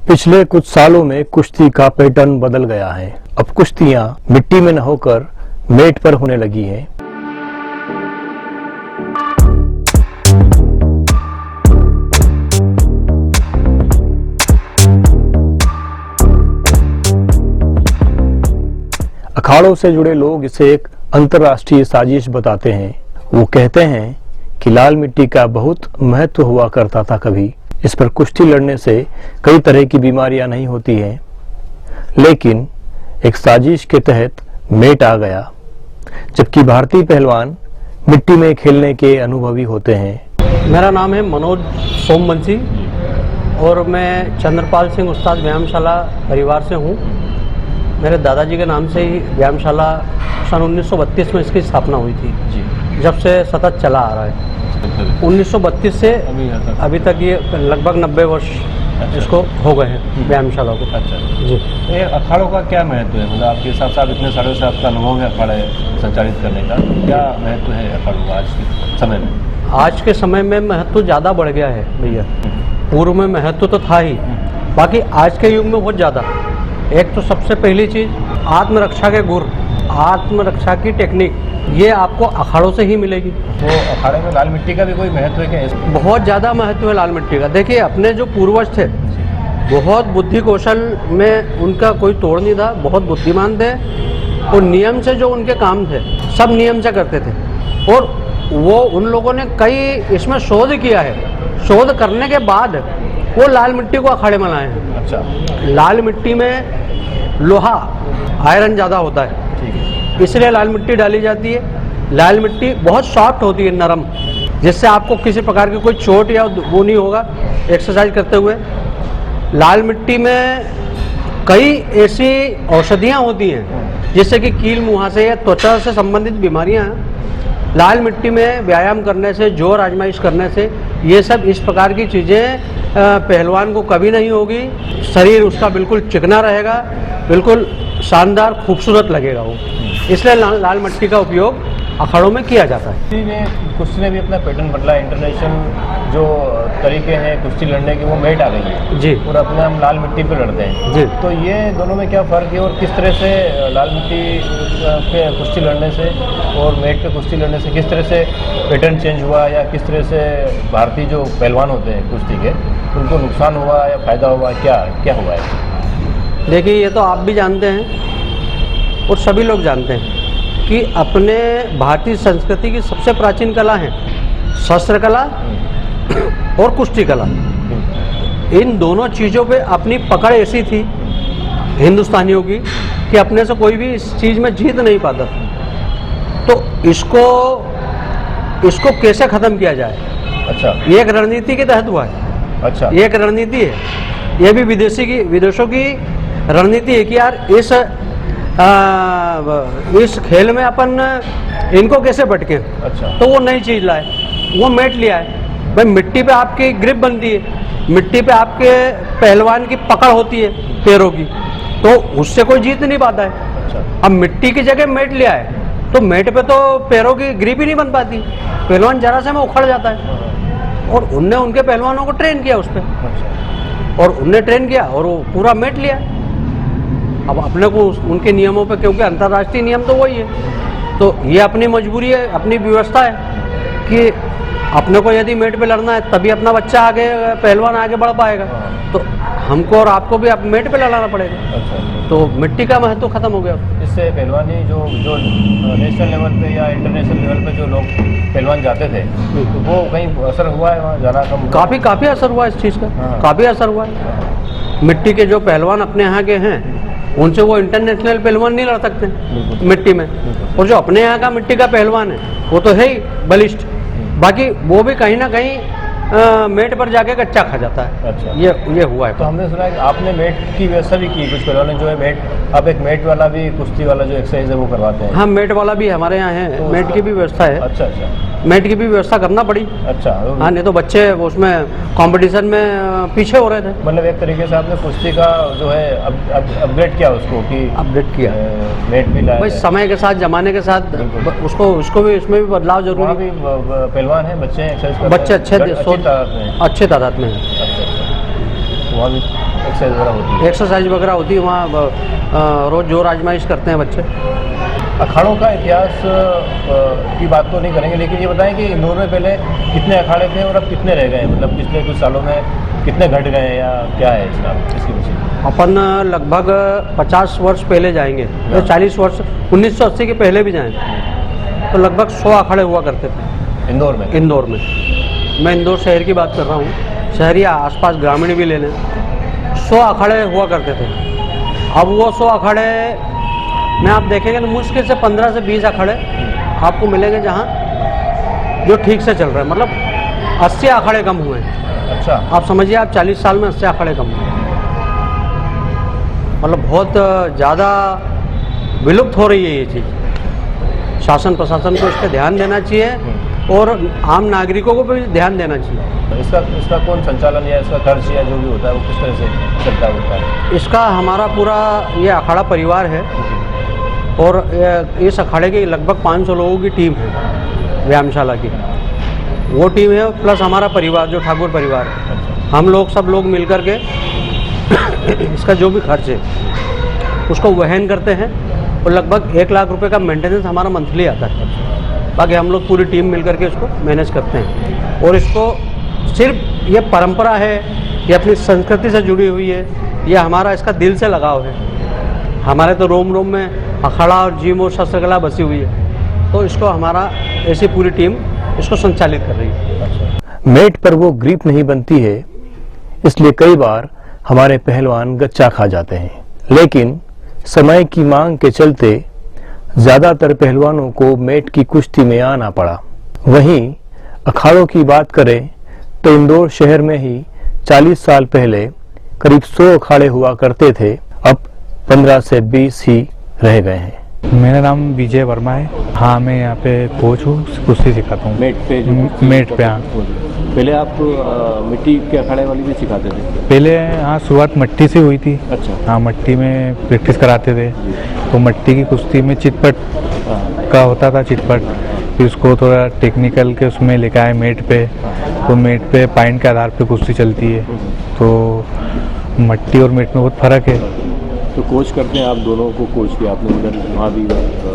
पिछले कुछ सालों में कुश्ती का पैटर्न बदल गया है। अब कुश्तियां मिट्टी में न होकर मेट पर होने लगी हैं। अखाड़ों से जुड़े लोग इसे एक अंतर्राष्ट्रीय साजिश बताते हैं। वो कहते हैं कि लाल मिट्टी का बहुत महत्व हुआ करता था कभी। इस पर कुश्ती लड़ने से कई तरह की बीमारियां नहीं होती हैं, लेकिन एक साजिश के तहत मेट आ गया, जबकि भारतीय पहलवान मिट्टी में खेलने के अनुभवी होते हैं। मेरा नाम है मनोज सोमवंशी और मैं चंद्रपाल सिंह उस्ताद व्यायामशाला परिवार से हूँ। मेरे दादाजी के नाम से ही व्यायामशाला सन 1932 में इसकी स्थापना हुई थी जी। जब से सतत चला आ रहा है। 1932 से अभी तक ये लगभग 90 वर्ष इसको हो गए हैं व्यायामशाला को। अच्छा जी। ये अखाड़ों का क्या महत्व है? मतलब आपके हिसाब से आप इतने सालों से आपका अनुभव है अखाड़े संचालित करने का, क्या महत्व है अखाड़ों का आज के समय में? आज के समय में महत्व ज़्यादा बढ़ गया है भैया। पूर्व में महत्व तो था ही, बाकी आज के युग में बहुत ज़्यादा। एक तो सबसे पहली चीज़ आत्मरक्षा के गुर, आत्मरक्षा की टेक्निक, ये आपको अखाड़ों से ही मिलेगी। तो अखाड़े में लाल मिट्टी का भी कोई महत्व है क्या? बहुत ज़्यादा महत्व है लाल मिट्टी का। देखिए, अपने जो पूर्वज थे बहुत बुद्धि कौशल में उनका कोई तोड़ नहीं था, बहुत बुद्धिमान थे और नियम से जो उनके काम थे सब नियम से करते थे। और वो उन लोगों ने कई इसमें शोध किया है। शोध करने के बाद वो लाल मिट्टी को अखाड़े में लाए हैं। अच्छा। लाल मिट्टी में लोहा, आयरन ज़्यादा होता है, इसलिए लाल मिट्टी डाली जाती है। लाल मिट्टी बहुत सॉफ्ट होती है, नरम, जिससे आपको किसी प्रकार की कोई चोट या वो नहीं होगा एक्सरसाइज करते हुए। लाल मिट्टी में कई ऐसी औषधियाँ होती हैं जिससे कि कील मुहासे या त्वचा से संबंधित बीमारियाँ लाल मिट्टी में व्यायाम करने से, जोर आजमाइश करने से, ये सब इस प्रकार की चीज़ें पहलवान को कभी नहीं होगी। शरीर उसका बिल्कुल चिकना रहेगा, बिल्कुल शानदार खूबसूरत लगेगा वो। इसलिए लाल मिट्टी का उपयोग अखाड़ों में किया जाता है। कुश्ती ने भी अपना पैटर्न बदला है। इंटरनेशनल जो तरीके हैं कुश्ती लड़ने के वो मेट आ गई है जी। और अपने हम लाल मिट्टी पे लड़ते हैं जी। तो ये दोनों में क्या फ़र्क है और किस तरह से लाल मिट्टी पे कुश्ती लड़ने से और मेट पे कुश्ती लड़ने से किस तरह से पैटर्न चेंज हुआ, या किस तरह से भारतीय जो पहलवान होते हैं कुश्ती के उनको नुकसान हुआ या फ़ायदा हुआ, क्या हुआ है? देखिए, ये तो आप भी जानते हैं और सभी लोग जानते हैं कि अपने भारतीय संस्कृति की सबसे प्राचीन कला है शस्त्र कला और कुश्ती कला। इन दोनों चीज़ों पे अपनी पकड़ ऐसी थी हिंदुस्तानियों की कि अपने से कोई भी इस चीज़ में जीत नहीं पाता। तो इसको कैसे ख़त्म किया जाए? अच्छा। ये एक रणनीति के तहत हुआ है। अच्छा। ये एक रणनीति है। ये भी विदेशों की रणनीति है कि यार इस खेल में अपन इनको कैसे भटके। अच्छा। तो वो नई चीज़ लाए, वो मेट लिया है। भाई, मिट्टी पे आपकी ग्रिप बनती है, मिट्टी पे आपके पहलवान की पकड़ होती है पैरों की, तो उससे कोई जीत नहीं पाता है। अच्छा। अब मिट्टी की जगह मेट लिया है तो मेट पे तो पैरों की ग्रिप ही नहीं बन पाती, पहलवान जरा से में उखड़ जाता है। और उनने उनके पहलवानों को ट्रेन किया उस पर। अच्छा। और उनने ट्रेन किया और वो पूरा मेट लिया। अब अपने को उनके नियमों पे, क्योंकि अंतर्राष्ट्रीय नियम तो वही है, तो ये अपनी मजबूरी है, अपनी व्यवस्था है कि अपने को यदि मेट पे लड़ना है तभी अपना बच्चा आगे, पहलवान आगे बढ़ पाएगा। तो हमको और आपको भी अब मेट पे लड़ाना पड़ेगा। अच्छा। तो मिट्टी का महत्व खत्म हो गया। इससे पहलवानी जो नेशनल लेवल पे या इंटरनेशनल लेवल पे जो लोग पहलवान जाते थे तो वो कहीं असर हुआ है वहाँ जाना कम? काफ़ी असर हुआ इस चीज़ का। काफ़ी असर हुआ है। मिट्टी के जो पहलवान अपने यहाँ के हैं उनसे वो इंटरनेशनल पहलवान नहीं लड़ सकते मिट्टी में। और जो अपने यहाँ का मिट्टी का पहलवान है वो तो है ही बलिष्ठ, बाकी वो भी कहीं ना कहीं मेट पर जाके कच्चा खा जाता है। अच्छा। ये हुआ है। तो हमने सुना है कि आपने मेट की व्यवस्था भी की, कुछ पहलवान ने जो है मेट, आप एक मेट वाला भी कुश्ती वाला जो एक्सरसाइज है वो करवाते हैं? हाँ, मेट वाला भी हमारे यहाँ है। तो मेट की भी व्यवस्था है। अच्छा अच्छा। मेट की भी व्यवस्था करना पड़ी। अच्छा। हाँ, नहीं तो बच्चे उसमें कंपटीशन में पीछे हो रहे थे। मतलब एक तरीके से आपने कुश्ती का जो है अपग्रेड किया उसको, कि अपडेट किया, मेट भी लाया। भाई समय के साथ, जमाने के साथ उसको भी, इसमें भी बदलाव जरूरी। वहाँ भी पहलवान हैं, बच्चे एक्सरसाइज करते हैं, बच्चे अच्छे तादाद में है। अच्छा। वहाँ भी एक्सरसाइज वगैरह होती है? एक्सरसाइज वगैरह होती है वहाँ, रोज़ जोर आजमाइश करते हैं बच्चे। अखाड़ों का इतिहास की बात तो नहीं करेंगे, लेकिन ये बताएं कि इंदौर में पहले कितने अखाड़े थे और अब कितने रह गए, मतलब पिछले कुछ सालों में कितने घट गए हैं या क्या है इसकी वजह? अपन लगभग 50 वर्ष पहले जाएंगे या 40 वर्ष, 1980 के पहले भी जाएं तो लगभग 100 अखाड़े हुआ करते थे इंदौर में। इंदौर में, मैं इंदौर शहर की बात कर रहा हूँ, शहर या आसपास ग्रामीण भी ले लें, 100 अखाड़े हुआ करते थे। अब वो 100 अखाड़े में आप देखेंगे तो मुश्किल से 15 से 20 अखाड़े आपको मिलेंगे जहाँ जो ठीक से चल रहे हैं, मतलब 80 अखाड़े कम हुए हैं। अच्छा, आप समझिए, आप 40 साल में 80 अखाड़े कम हुए, मतलब बहुत ज़्यादा विलुप्त हो रही है ये चीज़। शासन प्रशासन को इस पर ध्यान देना चाहिए और आम नागरिकों को भी ध्यान देना चाहिए। इसका कौन संचालन या इसका खर्च या जो भी होता है वो किस तरह से चलता है? इसका हमारा पूरा ये अखाड़ा परिवार है और इस अखाड़े की लगभग 500 लोगों की टीम है व्यायामशाला की, वो टीम है प्लस हमारा परिवार जो ठाकुर परिवार है, हम लोग सब लोग मिलकर के इसका जो भी खर्च है उसको वहन करते हैं और लगभग 1 लाख रुपए का मेंटेनेंस हमारा मंथली आता है। बाकी हम लोग पूरी टीम मिलकर के इसको मैनेज करते हैं और इसको सिर्फ ये परंपरा है, ये अपनी संस्कृति से जुड़ी हुई है, ये हमारा इसका दिल से लगाव है। हमारे तो रोम रोम में अखाड़ा और जिम और शस्त्रकला बसी हुई है, तो इसको हमारा ऐसी पूरी टीम इसको संचालित कर रही है। मेट पर वो ग्रिप नहीं बनती है, इसलिए कई बार हमारे पहलवान गच्चा खा जाते हैं, लेकिन समय की मांग के चलते ज्यादातर पहलवानों को मेट की कुश्ती में आना पड़ा। वहीं अखाड़ों की बात करें तो इंदौर शहर में ही 40 साल पहले करीब 100 अखाड़े हुआ करते थे, अब 15 से 20 ही रह गए हैं। मेरा नाम विजय वर्मा है। हाँ, मैं यहाँ पे कोच हूँ, कुश्ती सिखाता हूँ। मेट पे हाँ। पहले आप मिट्टी के अखाड़े वाली भी सिखाते थे? पहले हाँ, शुरुआत मट्टी से हुई थी। अच्छा। हाँ, मट्टी में प्रैक्टिस कराते थे, तो मट्टी की कुश्ती में चितपट का होता था, चितपट। फिर उसको थोड़ा टेक्निकल के उसमें लेकर आए मेट पे, तो मेट पे पॉइंट के आधार पे कुश्ती चलती है, तो मट्टी और मेट में बहुत फ़र्क है। तो कोच करते हैं आप, दोनों को कोच किया आपने उधर वहाँ भी?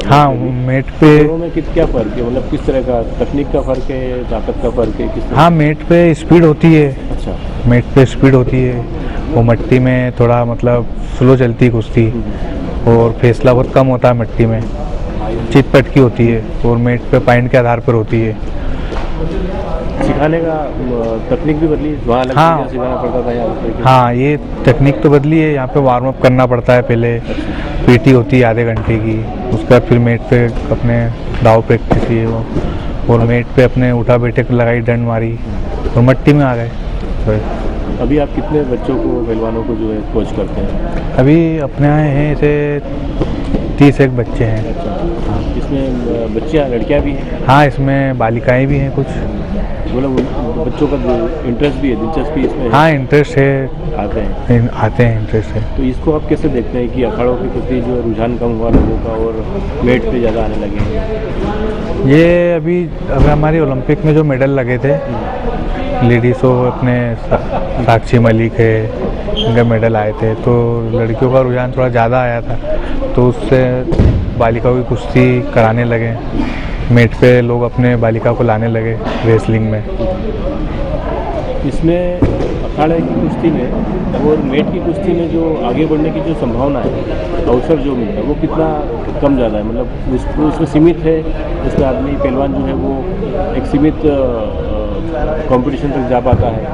हाँ, मेट पे दोनों में क्या फ़र्क है, मतलब किस तरह का तकनीक का फ़र्क है, ताकत का फ़र्क है, किस तरह? हाँ, मेट पे स्पीड होती है। अच्छा। मेट पे स्पीड होती है, वो मट्टी में थोड़ा मतलब स्लो चलती है कुश्ती और फैसला बहुत कम होता है मट्टी में, चितपट की होती है, और मेट पे पॉइंट के आधार पर होती है। सिखाने का तकनीक भी बदली वहाँ अलग हाँ। सिखाना पड़ता था यहाँ? हाँ, ये तकनीक तो बदली है, यहाँ पे वार्म अप करना पड़ता है पहले, पीटी होती है आधे घंटे की, उसके बाद फिर मेट पे अपने दाव प्रैक्टिस किए वो, और मेट पे अपने उठा बैठक लगाई, डंड मारी और मट्टी में आ गए। तो अभी आप कितने बच्चों को, पहलवानों को जो है कोच करते हैं? अभी अपने यहाँ हैं ऐसे 30 बच्चे हैं। इसमें बच्चियाँ लड़कियाँ भी हैं? हाँ, इसमें बालिकाएं भी हैं कुछ। मतलब बच्चों का इंटरेस्ट भी है, दिलचस्पी इसमें? हाँ, इंटरेस्ट है, आते हैं इंटरेस्ट है। तो इसको आप कैसे देखते हैं कि अखाड़ों की प्रति जो रुझान कम हुआ लोगों का और मेट पे ज़्यादा आने लगे हैं? ये अभी हमारे ओलंपिक में जो मेडल लगे थे लेडीज़, वो अपने साक्षी मलिक है, इनके मेडल आए थे, तो लड़कियों का रुझान थोड़ा ज़्यादा आया था, तो उससे बालिकाओं की कुश्ती कराने लगे, मेट पे लोग अपने बालिका को लाने लगे रेसलिंग में। इसमें अखाड़े की कुश्ती में और मेट की कुश्ती में जो आगे बढ़ने की जो संभावना है, अवसर जो मिलता है, वो कितना कम ज़्यादा है? मतलब उसमें सीमित है, उसमें आदमी पहलवान जो है वो एक सीमित कंपटीशन तक जा पाता है,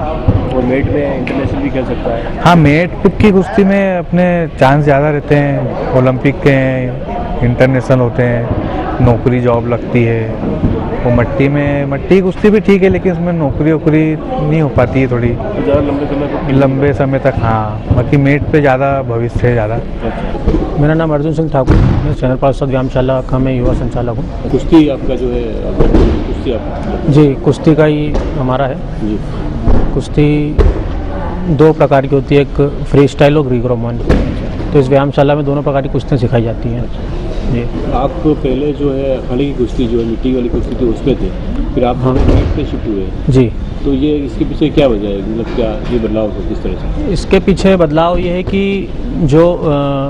और मेट में इंटरनेशनल भी खेल सकता है। हाँ, मेट की कुश्ती में अपने चांस ज़्यादा रहते हैं, ओलंपिक के हैं, इंटरनेशनल होते हैं, नौकरी जॉब लगती है। वो मट्टी की कुश्ती भी ठीक है, लेकिन उसमें नौकरी नहीं हो पाती है थोड़ी ज़्यादा लंबे समय तक। हाँ, बाकी मेट पे ज़्यादा भविष्य है ज़्यादा। मेरा नाम अर्जुन सिंह ठाकुर, मैं चैनल पार्षद व्यायामशाला का मैं युवा संचालक हूँ। कुश्ती आपका जो है, कुश्ती आप? जी, कुश्ती का ही हमारा है जी। कुश्ती 2 प्रकार की होती है, एक फ्री स्टाइल और ग्रीको रोमन। तो इस व्यायामशाला में दोनों प्रकार की कुश्तियाँ सिखाई जाती हैं। जी। आप पहले जो है अखाड़े की कुश्ती जो है मिट्टी वाली कुश्ती थी उस पर थे, फिर आप मेट पे शिफ्ट हुए। जी। तो ये इसके पीछे क्या वजह है, मतलब क्या ये बदलाव हो किस तरह से? इसके पीछे बदलाव ये है कि जो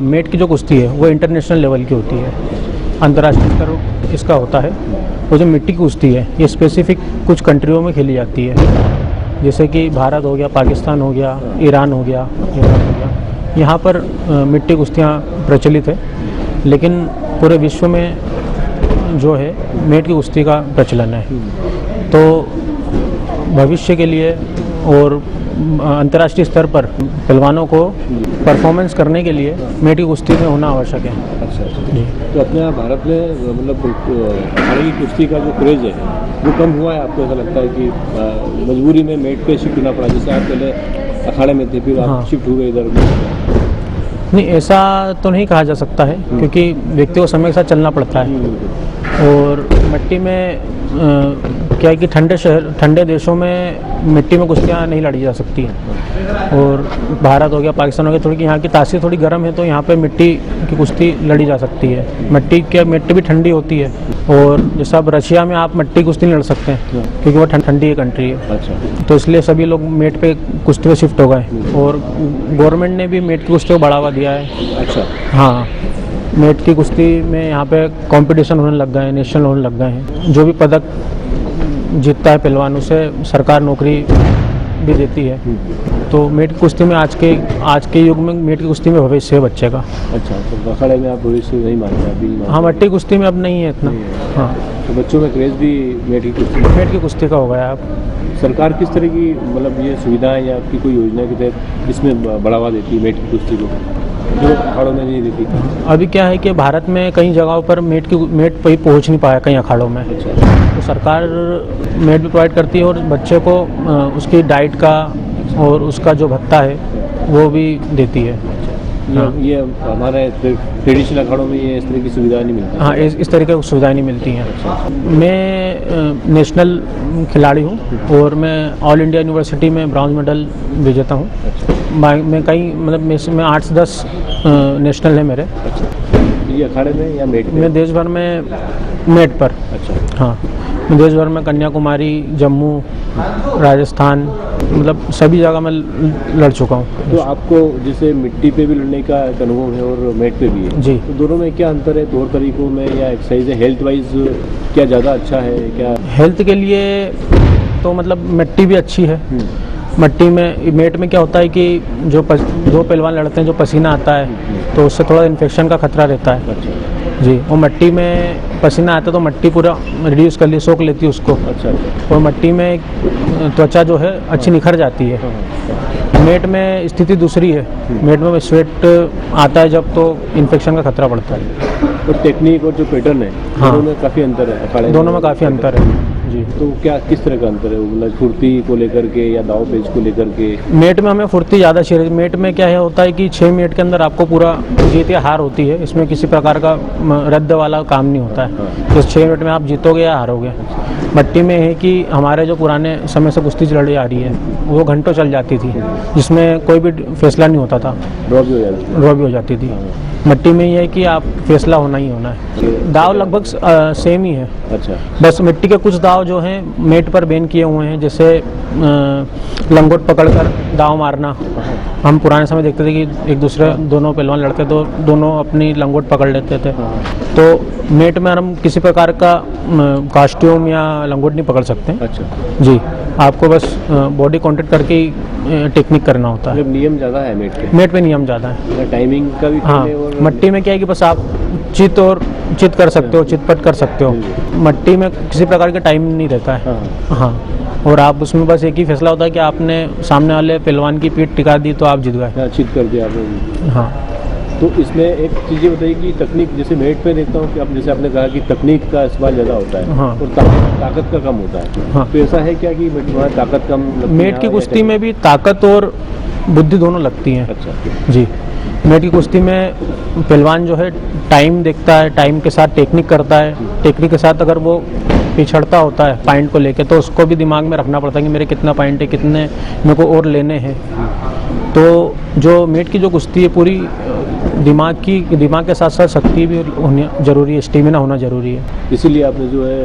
मेट की जो कुश्ती है वो इंटरनेशनल लेवल की होती है, अंतर्राष्ट्रीय स्तर इसका होता है। वो जो मिट्टी की कुश्ती है ये स्पेसिफिक कुछ कंट्रियों में खेली जाती है, जैसे कि भारत हो गया, पाकिस्तान हो गया, ईरान हो गया, इराक हो गया। यहाँ पर मिट्टी कुश्तियाँ प्रचलित है, लेकिन पूरे विश्व में जो है मेट की कुश्ती का प्रचलन है। तो भविष्य के लिए और अंतर्राष्ट्रीय स्तर पर पहलवानों को परफॉर्मेंस करने के लिए मेट की कुश्ती में होना आवश्यक है। अच्छा जी। तो अपने यहाँ भारत में मतलब अखाड़े की कुश्ती का जो क्रेज़ है वो कम हुआ है, आपको ऐसा लगता है कि मजबूरी में मेट पे शिफ्ट होना पड़ा? जैसे आप पहले अखाड़े में थे, फिर आप शिफ्ट हुए इधर। नहीं, ऐसा तो नहीं कहा जा सकता है, क्योंकि व्यक्ति को समय के साथ चलना पड़ता है। और मिट्टी में क्या है कि ठंडे देशों में मिट्टी में कुश्तियाँ नहीं लड़ी जा सकती हैं। और भारत हो गया, पाकिस्तान हो गया, थोड़ी यहाँ की तासीर थोड़ी गर्म है, तो यहाँ पे मिट्टी की कुश्ती लड़ी जा सकती है। मिट्टी भी ठंडी होती है। और जैसा अब रशिया में आप मिट्टी कुश्ती नहीं लड़ सकते हैं, क्योंकि वो ठंडी कंट्री है। अच्छा। तो इसलिए सभी लोग मेट पे कुश्ती पे शिफ्ट हो गए, और गवर्नमेंट ने भी मेट की कुश्ती को बढ़ावा दिया है। अच्छा। हाँ, मेट की कुश्ती में यहाँ पे कंपटीशन होने लग गए हैं, नेशनल होने लग गए हैं। जो भी पदक जीतता है पहलवान, उसे सरकार नौकरी भी देती है। तो मेट की कुश्ती में आज के युग में मेट की कुश्ती में भविष्य है बच्चे का। अच्छा, तो अखाड़े में आप भविष्य नहीं मानते अभी? हाँ, मिट्टी कुश्ती में अब नहीं है इतना। हाँ, तो बच्चों में क्रेज़ भी मेट की कुश्ती का हो गया। अब सरकार किस तरह की मतलब ये सुविधाएं या आपकी कोई योजना के तहत इसमें बढ़ावा देती है मेट की कुश्ती को, जो अखाड़ों में नहीं देती? अभी क्या है कि भारत में कई जगहों पर मेट पर पहुँच नहीं पाया, कई अखाड़ों में। अच्छा। तो सरकार मेट भी प्रोवाइड करती है, और बच्चे को उसकी डाइट का और उसका जो भत्ता है वो भी देती है। ये हमारे ट्रेडिशनल अखाड़ों में ये इस तरह की सुविधा नहीं मिलती? हाँ, इस तरह की सुविधाएं नहीं मिलती हैं। मैं नेशनल खिलाड़ी हूँ, और मैं ऑल इंडिया यूनिवर्सिटी में ब्रॉन्ज मेडल विजेता हूँ। मैं कई मतलब में 8 से 10 नेशनल है मेरे। ये अखाड़े में या मेट में? मैं देश भर में मेट पर। अच्छा। हाँ, मैं देश भर में कन्याकुमारी, जम्मू, राजस्थान, मतलब सभी जगह मैं लड़ चुका हूँ। तो आपको जैसे मिट्टी पे भी लड़ने का एक अनुभव है और मेट पे भी है जी, तो दोनों में क्या अंतर है तौर तरीकों में या एक्सरसाइज है? हेल्थ वाइज क्या ज़्यादा अच्छा है क्या? हेल्थ के लिए तो मतलब मिट्टी भी अच्छी है। मिट्टी में मेट में क्या होता है कि जो दो पहलवान लड़ते हैं, जो पसीना आता है तो उससे थोड़ा इन्फेक्शन का खतरा रहता है। अच्छा। जी, और मिट्टी में पसीना आता है तो मिट्टी पूरा रिड्यूस कर सोख लेती है उसको। अच्छा। और मिट्टी में त्वचा जो है अच्छी निखर जाती है। मेट में स्थिति दूसरी है। मेट में स्वेट आता है जब, तो इन्फेक्शन का खतरा बढ़ता है। और टेक्निक और जो पैटर्न है दोनों में काफ़ी अंतर है अखाड़े दोनों में काफ़ी अंतर है जी। तो क्या किस तरह का अंतर है, मतलब फुर्ती को लेकर के या दाव पेच को लेकर के? मेट में हमें फुर्ती ज़्यादा चाहिए। मेट में क्या है होता है कि 6 मिनट के अंदर आपको पूरा जीत या हार होती है, इसमें किसी प्रकार का रद्द वाला काम नहीं होता है। तो 6 मिनट में आप जीतोगे या हारोगे। मिट्टी में है कि हमारे जो पुराने समय से कुश्ती लड़ी आ रही है वो घंटों चल जाती थी, जिसमें कोई भी फैसला नहीं होता था, ड्रॉ भी हो जाती थी। मिट्टी में ये है कि आप फैसला होना ही होना है। दाव लगभग सेम ही है। अच्छा। बस मिट्टी के कुछ दाव जो हैं मेट पर बैन किए हुए हैं, जैसे लंगोट पकड़कर दाव मारना। हम पुराने समय देखते थे कि एक दूसरे दोनों पहलवान लड़ते तो दोनों अपनी लंगोट पकड़ लेते थे। तो मेट में हम किसी प्रकार का कॉस्ट्यूम या लंगोट नहीं पकड़ सकते। अच्छा जी, आपको बस बॉडी कॉन्टेक्ट करके ही टेक्निक करना होता है। मतलब नियम ज़्यादा है मेट पे नियम ज़्यादा है। टाइमिंग का भी हाँ, और मिट्टी में क्या है कि बस आप चित कर सकते हो, चितपट कर सकते हो। मिट्टी में किसी प्रकार का टाइम नहीं रहता है। हाँ, और आप उसमें बस एक ही फैसला होता है कि आपने सामने वाले पहलवान की पीठ टिका दी तो आप जीत गए। चित कर दिया आपने। हाँ, तो इसमें एक चीज़ ये बताइए कि तकनीक, जैसे मेट पे देखता हूँ कि आप जैसे आपने कहा कि तकनीक का इस्तेमाल ज़्यादा होता है। हाँ। और ताकत का कम होता है। हाँ। तो ऐसा है क्या कि ताकत कम लगती है? मेट की कुश्ती में भी ताकत और बुद्धि दोनों लगती हैं। अच्छा जी, मेट की कुश्ती में पहलवान जो है टाइम देखता है, टाइम के साथ टेक्निक करता है। टेक्निक के साथ अगर वो पिछड़ता होता है पॉइंट को लेके, तो उसको भी दिमाग में रखना पड़ता है कि मेरे कितना पॉइंट है, कितने मेरे को और लेने हैं। तो जो मेट की जो कुश्ती है पूरी दिमाग के साथ साथ शक्ति भी होनी जरूरी है, स्टेमिना होना जरूरी है। इसीलिए आपने जो है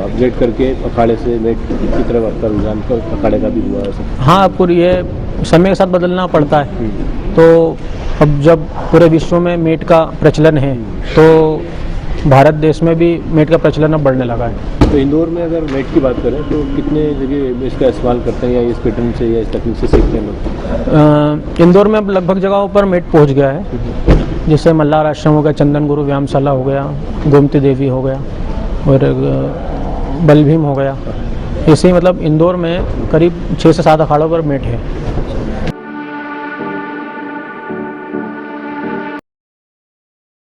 अपग्रेड करके अखाड़े से मेट की तरफ आपका रुझान कर अखाड़े का भी हुआ है। हाँ, आपको ये समय के साथ बदलना पड़ता है। तो अब जब पूरे विश्व में मेट का प्रचलन है तो भारत देश में भी मेट का प्रचलन अब बढ़ने लगा है। तो इंदौर में अगर मेट की बात करें तो कितने जगह इसका इस्तेमाल करते हैं या इस पैटर्न से या इस तकनीक से सीखते हैं लोग? इंदौर में अब लगभग जगहों पर मेट पहुंच गया है, जैसे मल्हार आश्रम हो गया, चंदन गुरु व्यायामशाला हो गया, गोमती देवी हो गया और बलभीम हो गया। इसे मतलब इंदौर में करीब 6 से 7 अखाड़ों पर मेट है।